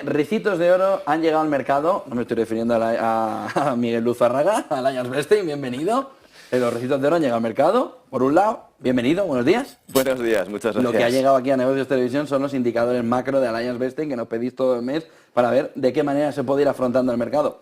Ricitos de oro han llegado al mercado. No me estoy refiriendo a Miguel Luzárraga, a Allianz Bernstein, bienvenido. Los ricitos de oro han llegado al mercado. Por un lado, bienvenido, buenos días. Buenos días, muchas gracias. Lo que ha llegado aquí a Negocios Televisión son los indicadores macro de Allianz Bernstein que nos pedís todo el mes para ver de qué manera se puede ir afrontando el mercado.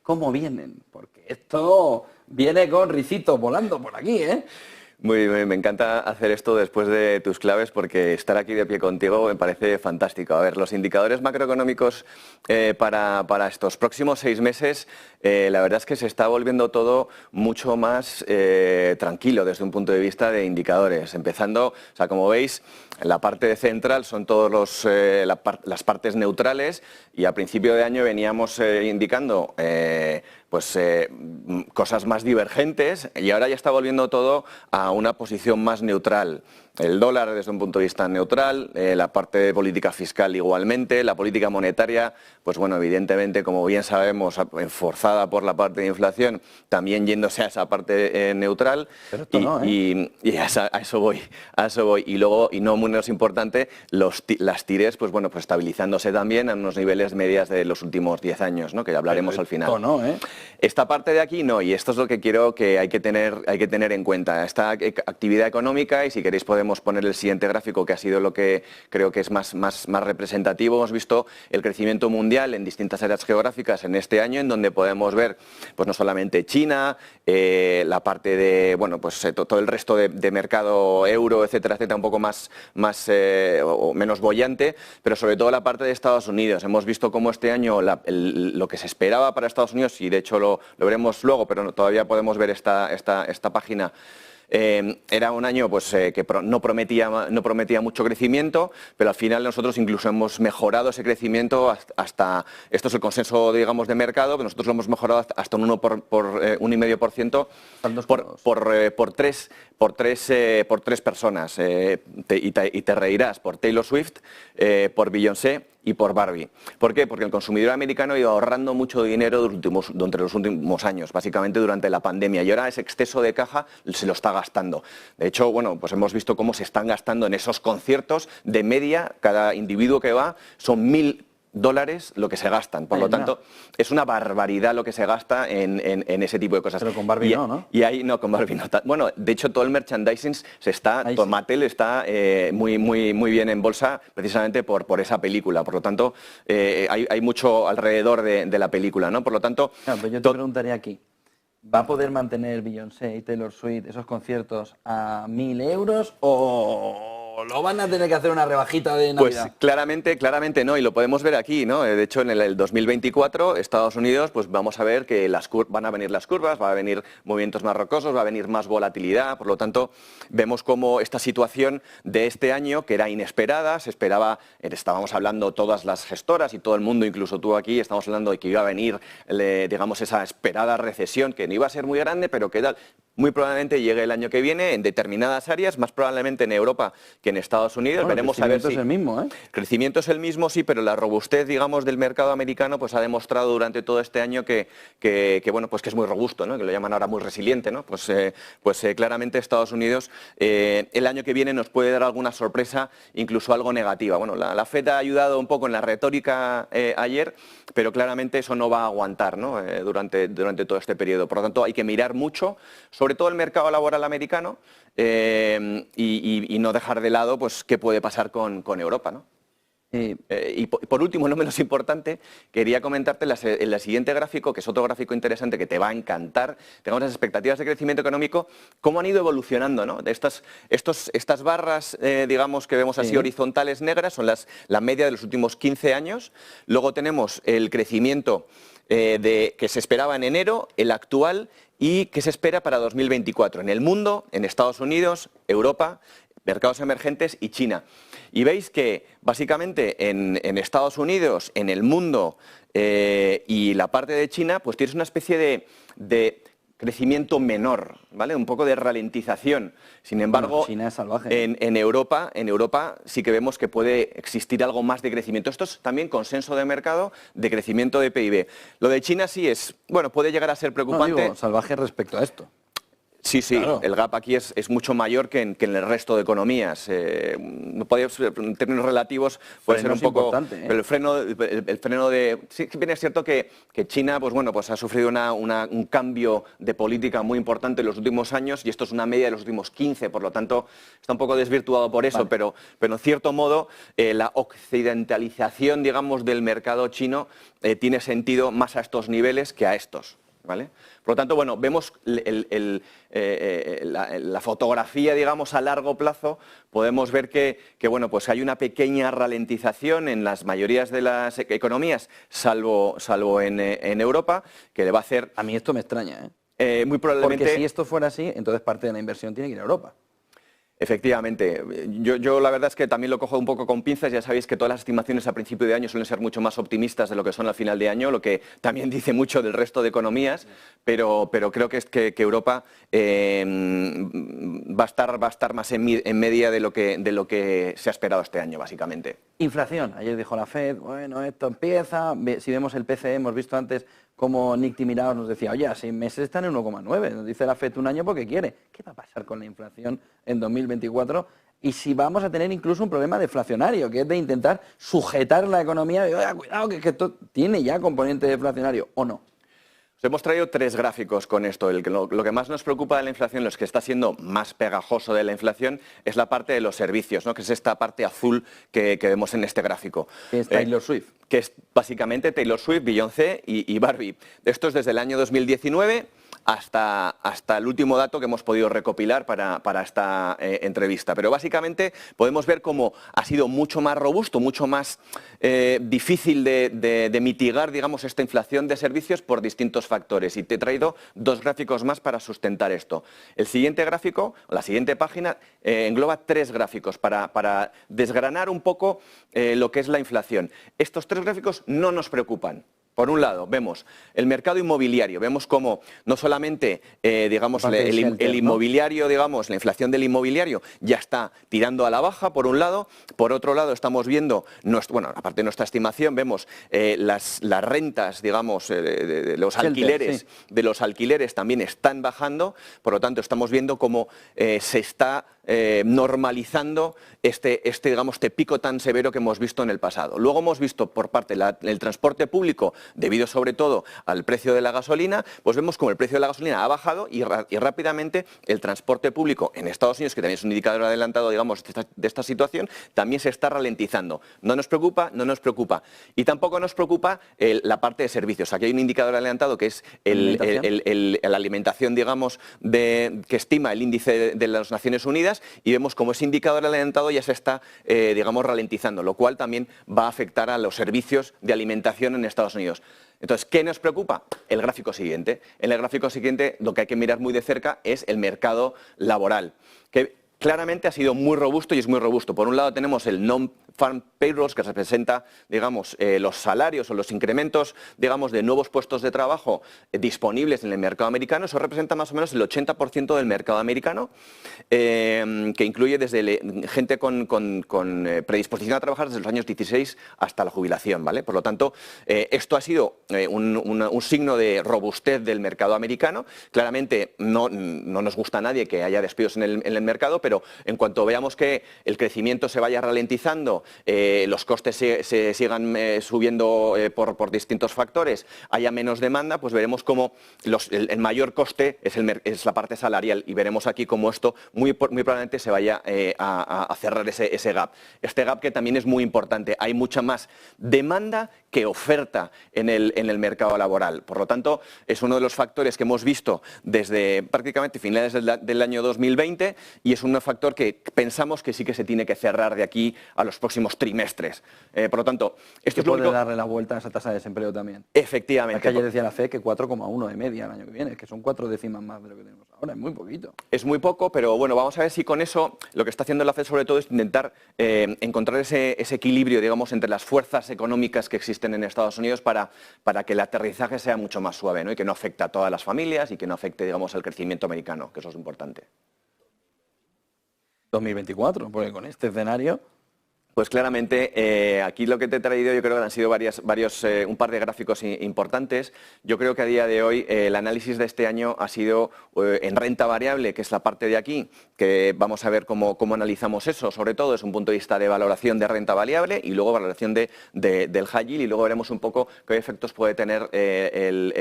¿Cómo vienen? Porque esto viene con ricitos volando por aquí, ¿eh? Muy bien, me encanta hacer esto después de tus claves porque estar aquí de pie contigo me parece fantástico. A ver, los indicadores macroeconómicos para estos próximos 6 meses, la verdad es que se está volviendo todo mucho más tranquilo desde un punto de vista de indicadores. Empezando, o sea, como veis, la parte central son todas las partes neutrales y a principio de año veníamos indicando cosas más divergentes y ahora ya está volviendo todo a una posición más neutral. El dólar desde un punto de vista neutral, la parte de política fiscal igualmente, la política monetaria, pues bueno, evidentemente, como bien sabemos, forzada por la parte de inflación, también yéndose a esa parte neutral. Pero esto y a eso voy. Y luego, y no menos importante, las tires, pues bueno, pues estabilizándose también en unos niveles medias de los últimos 10 años, ¿no? Que ya hablaremos al final. Esta parte de aquí no, y esto es lo que quiero que hay que tener en cuenta. Esta actividad económica, y si queréis podemos poner el siguiente gráfico, que ha sido lo que creo que es más representativo. Hemos visto el crecimiento mundial en distintas áreas geográficas en este año, en donde podemos ver, pues no solamente China, la parte de, bueno, pues todo el resto de mercado euro, etcétera, etcétera, un poco más o menos boyante, pero sobre todo la parte de Estados Unidos. Hemos visto cómo este año lo que se esperaba para Estados Unidos, y de hecho lo veremos luego, pero todavía podemos ver esta página. Era un año que no prometía mucho crecimiento, pero al final nosotros incluso hemos mejorado ese crecimiento hasta, esto es el consenso, digamos, de mercado, pero nosotros lo hemos mejorado hasta un 1,5% por tres personas. Y te reirás, por Taylor Swift, por Beyoncé y por Barbie. ¿Por qué? Porque el consumidor americano ha ido ahorrando mucho dinero durante los últimos años, básicamente durante la pandemia, y ahora ese exceso de caja se lo está gastando. De hecho, bueno, pues hemos visto cómo se están gastando en esos conciertos. De media, cada individuo que va son $1.000 lo que se gastan. Por lo tanto, es una barbaridad lo que se gasta en ese tipo de cosas. Pero con Barbie ¿no? Y ahí no, con Barbie no. Bueno, de hecho, todo el merchandising Mattel está muy bien en bolsa precisamente por esa película. Por lo tanto, hay mucho alrededor de la película, ¿no? Por lo tanto... Claro, pues yo te preguntaría aquí, ¿va a poder mantener Beyoncé y Taylor Swift esos conciertos a 1.000 euros o lo van a tener que hacer una rebajita de Navidad? Pues claramente no, y lo podemos ver aquí, ¿no? De hecho, en el 2024, Estados Unidos, pues vamos a ver que van a venir las curvas, va a venir movimientos más rocosos, va a venir más volatilidad. Por lo tanto, vemos cómo esta situación de este año, que era inesperada, se esperaba, estábamos hablando todas las gestoras y todo el mundo, incluso tú aquí, estamos hablando de que iba a venir, digamos, esa esperada recesión, que no iba a ser muy grande, pero que tal, muy probablemente llegue el año que viene en determinadas áreas, más probablemente en Europa que en Estados Unidos. Bueno, veremos a ver si... El crecimiento es el mismo, ¿eh? El crecimiento es el mismo, sí, pero la robustez, digamos, del mercado americano pues ha demostrado durante todo este año que bueno, pues que es muy robusto, ¿no? Que lo llaman ahora muy resiliente, ¿no? Claramente Estados Unidos el año que viene nos puede dar alguna sorpresa, incluso algo negativa. Bueno, la FED ha ayudado un poco en la retórica ayer, pero claramente eso no va a aguantar, ¿no? Durante todo este periodo. Por lo tanto, hay que mirar mucho, sobre todo el mercado laboral americano, y no dejar de lado pues qué puede pasar con Europa, ¿no? Y por último, no menos importante, quería comentarte en el siguiente gráfico, que es otro gráfico interesante que te va a encantar. Tenemos las expectativas de crecimiento económico, cómo han ido evolucionando, ¿no? Estas barras, digamos, que vemos así horizontales negras, son la media de los últimos 15 años. Luego tenemos el crecimiento que se esperaba en enero, el actual, y que se espera para 2024 en el mundo, en Estados Unidos, Europa, mercados emergentes y China. Y veis que básicamente en Estados Unidos, en el mundo y la parte de China, pues tienes una especie de crecimiento menor, ¿vale? Un poco de ralentización. Sin embargo, bueno, China es salvaje. En Europa sí que vemos que puede existir algo más de crecimiento. Esto es también consenso de mercado de crecimiento de PIB. Lo de China sí es, bueno, puede llegar a ser preocupante. No, digo, salvaje respecto a esto. Sí, sí, Claro. el gap aquí es mucho mayor que en el resto de economías. No podía ser, en términos relativos puede ser Freno un es poco, importante, ¿eh? pero el freno de sí que bien es cierto que China, pues bueno, pues ha sufrido un cambio de política muy importante en los últimos años y esto es una media de los últimos 15, por lo tanto está un poco desvirtuado por eso, Vale. pero en cierto modo la occidentalización, digamos, del mercado chino tiene sentido más a estos niveles que a estos. ¿Vale? Por lo tanto, bueno, vemos la fotografía, digamos, a largo plazo, podemos ver que bueno, pues hay una pequeña ralentización en las mayorías de las economías, salvo en Europa, que le va a hacer A mí esto me extraña, muy probablemente... Porque si esto fuera así, entonces parte de la inversión tiene que ir a Europa. Efectivamente, yo la verdad es que también lo cojo un poco con pinzas, ya sabéis que todas las estimaciones a principio de año suelen ser mucho más optimistas de lo que son al final de año, lo que también dice mucho del resto de economías, pero creo que Europa va a estar más en media de lo que se ha esperado este año, básicamente. Inflación. Ayer dijo la FED, bueno, esto empieza. Si vemos el PCE, hemos visto antes cómo Nick Timiraos nos decía, oye, a 6 meses están en 1,9. Nos dice la FED un año porque quiere. ¿Qué va a pasar con la inflación en 2024? Y si vamos a tener incluso un problema deflacionario, que es de intentar sujetar la economía y, oye, cuidado, que esto tiene ya componente deflacionario, ¿o no? Os hemos traído 3 gráficos con esto. Lo que más nos preocupa de la inflación, lo que está siendo más pegajoso de la inflación, es la parte de los servicios, ¿no? Que es esta parte azul que vemos en este gráfico. Que es Taylor Swift. Que es básicamente Taylor Swift, Beyoncé y Barbie. Esto es desde el año 2019 hasta el último dato que hemos podido recopilar para esta entrevista. Pero básicamente podemos ver cómo ha sido mucho más robusto, mucho más difícil de mitigar, digamos, esta inflación de servicios por distintos factores. Y te he traído 2 gráficos más para sustentar esto. El siguiente gráfico, la siguiente página, engloba 3 gráficos para desgranar un poco lo que es la inflación. Estos 3 gráficos no nos preocupan. Por un lado, vemos el mercado inmobiliario, vemos cómo no solamente, digamos, el inmobiliario, digamos, la inflación del inmobiliario ya está tirando a la baja, por un lado. Por otro lado, estamos viendo, bueno, aparte de nuestra estimación, vemos las rentas, digamos, de los alquileres, sí. de los alquileres también están bajando. Por lo tanto, estamos viendo cómo se está normalizando digamos, este pico tan severo que hemos visto en el pasado. Luego hemos visto por parte del transporte público, debido sobre todo al precio de la gasolina, pues vemos como el precio de la gasolina ha bajado y rápidamente el transporte público en Estados Unidos, que también es un indicador adelantado, digamos, de esta situación, también se está ralentizando. No nos preocupa, no nos preocupa. Y tampoco nos preocupa la parte de servicios. Aquí hay un indicador adelantado que es la alimentación, digamos, que estima el índice de las Naciones Unidas, y vemos como ese indicador adelantado ya se está, digamos, ralentizando, lo cual también va a afectar a los servicios de alimentación en Estados Unidos. Entonces, ¿qué nos preocupa? El gráfico siguiente. En el gráfico siguiente lo que hay que mirar muy de cerca es el mercado laboral, que claramente ha sido muy robusto y es muy robusto. Por un lado tenemos el non-farm payrolls, que representa, digamos, los salarios o los incrementos, digamos, de nuevos puestos de trabajo disponibles en el mercado americano. Eso representa más o menos el 80% del mercado americano, que incluye desde gente con predisposición a trabajar desde los años 16 hasta la jubilación, ¿vale? Por lo tanto, esto ha sido un signo de robustez del mercado americano. Claramente no nos gusta a nadie que haya despidos en el mercado, pero en cuanto veamos que el crecimiento se vaya ralentizando, los costes se sigan subiendo por distintos factores, haya menos demanda, pues veremos cómo el mayor coste es la parte salarial, y veremos aquí cómo esto muy probablemente se vaya a cerrar ese gap. Este gap que también es muy importante. Hay mucha más demanda que oferta en el mercado laboral. Por lo tanto, es uno de los factores que hemos visto desde prácticamente finales del año 2020, y es un factor que pensamos que sí que se tiene que cerrar de aquí a los próximos trimestres. Por lo tanto, esto es lo puede único... darle la vuelta a esa tasa de desempleo también. Efectivamente. Es que ayer decía la FED que 4,1 de media el año que viene, que son 4 décimas más de lo que tenemos ahora, es muy poquito. Es muy poco, pero bueno, vamos a ver si con eso lo que está haciendo la FED sobre todo es intentar encontrar ese equilibrio, digamos, entre las fuerzas económicas que existen en Estados Unidos para que el aterrizaje sea mucho más suave, ¿no? Y que no afecte a todas las familias y que no afecte, digamos, al crecimiento americano, que eso es importante. 2024, porque con este escenario Pues claramente, aquí lo que te he traído yo creo que han sido un par de gráficos importantes. Yo creo que a día de hoy el análisis de este año ha sido en renta variable, que es la parte de aquí, que vamos a ver cómo analizamos eso, sobre todo desde un punto de vista de valoración de renta variable y luego valoración del high yield, y luego veremos un poco qué efectos puede tener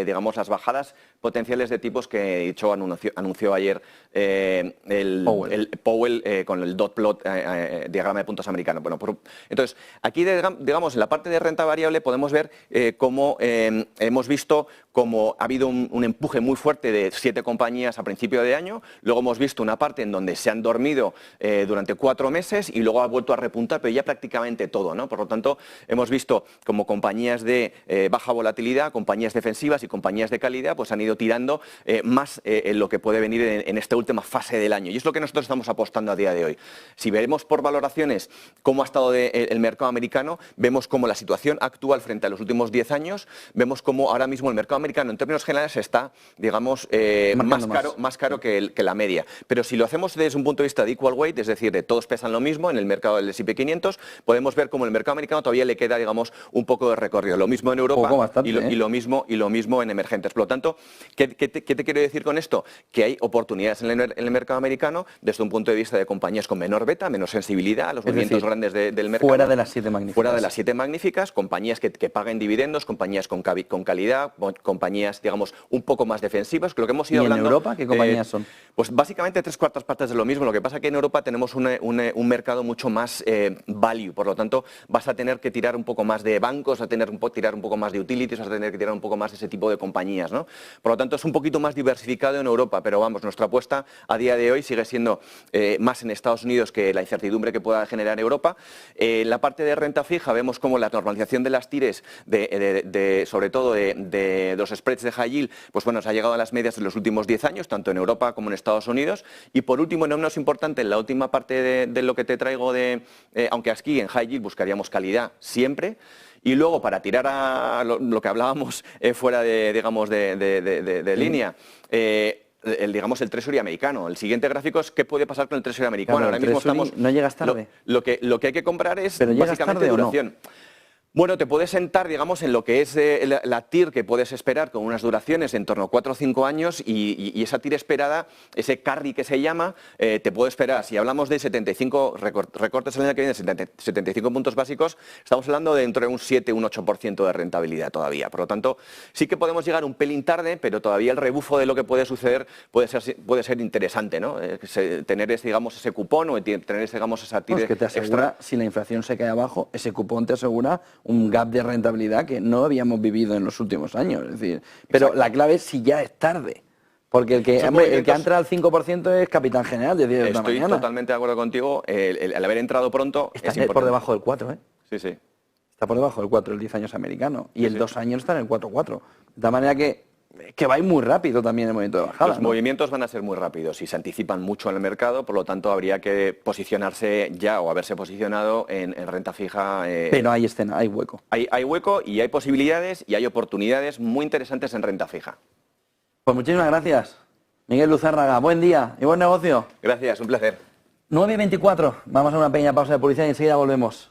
digamos, las bajadas potenciales de tipos que dicho anunció ayer el Powell con el dot plot diagrama de puntos americano. Bueno, entonces, aquí, digamos, en la parte de renta variable podemos ver cómo hemos visto cómo ha habido un empuje muy fuerte de 7 compañías a principio de año, luego hemos visto una parte en donde se han dormido durante 4 meses y luego ha vuelto a repuntar, pero ya prácticamente todo, ¿no? Por lo tanto, hemos visto como compañías de baja volatilidad, compañías defensivas y compañías de calidad, pues han ido tirando más en lo que puede venir en esta última fase del año. Y es lo que nosotros estamos apostando a día de hoy. Si veremos por valoraciones cómo ha estado el mercado americano, vemos cómo la situación actual frente a los últimos 10 años, vemos cómo ahora mismo el mercado americano en términos generales está, digamos, más caro que la media. Pero si lo hacemos desde un punto de vista de equal weight, es decir, de todos pesan lo mismo en el mercado del S&P 500, podemos ver cómo el mercado americano todavía le queda, digamos, un poco de recorrido. Lo mismo en Europa bastante, y lo mismo en emergentes. Por lo tanto, ¿qué te quiero decir con esto? Que hay oportunidades en el mercado americano desde un punto de vista de compañías con menor beta, menos sensibilidad a los movimientos grandes del mercado. Fuera de las 7 magníficas. Fuera de las 7 magníficas, compañías que paguen dividendos, compañías con calidad, compañías, digamos, un poco más defensivas, que lo que hemos ido hablando. ¿Y en Europa qué compañías son? Pues básicamente 3/4 partes de lo mismo. Lo que pasa es que en Europa tenemos un mercado mucho más value, por lo tanto vas a tener que tirar un poco más de bancos, vas a tener que tirar un poco más de utilities, vas a tener que tirar un poco más de ese tipo de compañías, ¿no? Por lo tanto es un poquito más diversificado en Europa, pero vamos, nuestra apuesta a día de hoy sigue siendo más en Estados Unidos que la incertidumbre que pueda generar Europa. La parte de renta fija vemos como la normalización de las tires, sobre todo de los spreads de high yield, pues bueno, se ha llegado a las medias de los últimos 10 años, tanto en Europa como en Estados Unidos. Y por último, no menos importante, en la última parte de lo que te traigo, aunque aquí en high yield buscaríamos calidad siempre. Y luego, para tirar a lo que hablábamos fuera de línea, digamos el Treasury americano. El siguiente gráfico es qué puede pasar con el Treasury americano. Claro, ahora mismo estamos. No llegas tarde. Lo que hay que comprar es ¿Pero básicamente tarde duración. ¿O no? Bueno, te puedes sentar, digamos, en lo que es la TIR que puedes esperar con unas duraciones en torno a 4 o 5 años y esa TIR esperada, ese carry que se llama, te puede esperar. Si hablamos de 75 recortes el año que viene, 75 puntos básicos, estamos hablando de entre un 7 y un 8% de rentabilidad todavía. Por lo tanto, sí que podemos llegar un pelín tarde, pero todavía el rebufo de lo que puede suceder puede ser interesante, ¿no? Tener digamos, ese cupón o tener digamos, esa TIR que te asegura, extra. Si la inflación se cae abajo, ese cupón te asegura un gap de rentabilidad que no habíamos vivido en los últimos años. Es decir, pero exacto. La clave es si ya es tarde. Porque el que entra al 5% es capitán general de 10 de la mañana. Estoy totalmente de acuerdo contigo. El haber entrado pronto está por debajo del 4, ¿eh? Sí, sí. Está por debajo del 4, el 10 años americano. Y el 2 años está en el 4,4. De tal manera que va a ir muy rápido también el movimiento de bajada. Los movimientos van a ser muy rápidos y se anticipan mucho en el mercado, por lo tanto habría que posicionarse ya o haberse posicionado en renta fija. Pero hay escena, hay hueco. Hay hueco y hay posibilidades y hay oportunidades muy interesantes en renta fija. Pues muchísimas gracias, Miguel Luzárraga. Buen día y buen negocio. Gracias, un placer. 9:24. Vamos a una pequeña pausa de publicidad y enseguida volvemos.